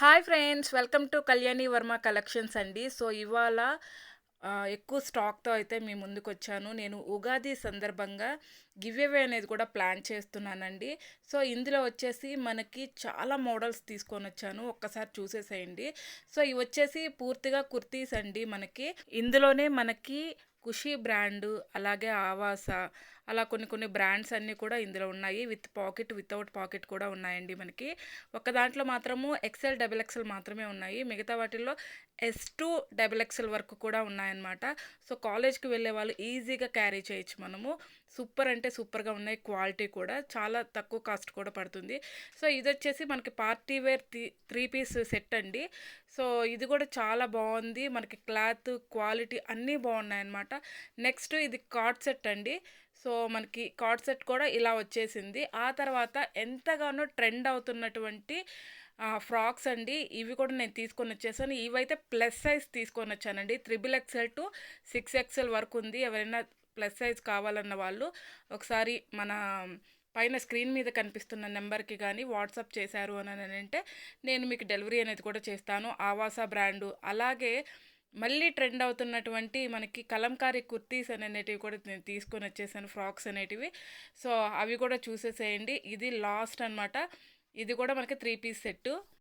Hi friends! Welcome to Kalyani Varma collections అండి. So, ఇవాళ ఎక్కువ స్టాక్‌తో అయితే మీ ముందుకొచ్చాను. నేను ఉగాది సందర్భంగా గివ్ అవే అనేది కూడా ప్లాన్ చేస్తున్నానండి. సో, ఇందులో వచ్చేసి మనకి చాలా మోడల్స్ తీసుకొనొచ్చాను. ఒక్కసారి చూసేసేయండి. సో, ఇవొచ్చేసి పూర్తిగా కుర్తీస్ అండి మనకి. ఇందులోనే మనకి ఖుషి బ్రాండు, అలాగే ఆవాస అలా కొన్ని కొన్ని బ్రాండ్స్ అన్నీ కూడా ఇందులో ఉన్నాయి. విత్ పాకెట్, వితౌట్ పాకెట్ కూడా ఉన్నాయండి మనకి. ఒక దాంట్లో మాత్రము ఎక్సెల్, డబుల్ ఎక్సెల్ మాత్రమే ఉన్నాయి. మిగతా వాటిల్లో ఎస్ టు డబుల్ ఎక్సెల్ వరకు కూడా ఉన్నాయన్నమాట. సో, కాలేజ్‌కి వెళ్ళే వాళ్ళు ఈజీగా క్యారీ చేయొచ్చు మనము. సూపర్ అంటే సూపర్‌గా ఉన్నాయి. క్వాలిటీ కూడా చాలా తక్కువ కాస్ట్ కూడా పడుతుంది. సో, ఇదొచ్చేసి మనకి పార్టీ వేర్ 3 పీస్ సెట్ అండి. సో, ఇది కూడా చాలా బాగుంది. మనకి క్లాత్, క్వాలిటీ అన్నీ బాగున్నాయన్నమాట. నెక్స్ట్ ఇది కార్డ్ సెట్ అండి. సో, మనకి కార్డ్ సెట్ కూడా ఇలా వచ్చేసింది. ఆ తర్వాత ఎంతగానో ట్రెండ్ అవుతున్నటువంటి ఫ్రాక్స్ అండి. ఇవి కూడా నేను తీసుకొనొచ్చేసాను. ఇవైతే ప్లస్ సైజ్ తీసుకొనొచ్చానండి. త్రిబుల్ ఎక్సెల్ టు 6 ఎక్సెల్ వరకు ఉంది. ఎవరైనా ప్లస్ సైజ్ కావాలన్న వాళ్ళు ఒకసారి మన పైన స్క్రీన్ మీద కనిపిస్తున్న నెంబర్కి కానీ వాట్సాప్ చేశారు అని అంటే నేను మీకు డెలివరీ అనేది కూడా చేస్తాను. ఆవాసా బ్రాండు, అలాగే మళ్ళీ ట్రెండ్ అవుతున్నటువంటి మనకి కలంకారీ కుర్తీస్ అనేటివి కూడా నేను తీసుకొని వచ్చేసాను, ఫ్రాక్స్ అనేటివి. సో, అవి కూడా చూసేసేయండి. ఇది లాస్ట్ అనమాట. ఇది కూడా మనకి 3 పీస్ సెట్టు.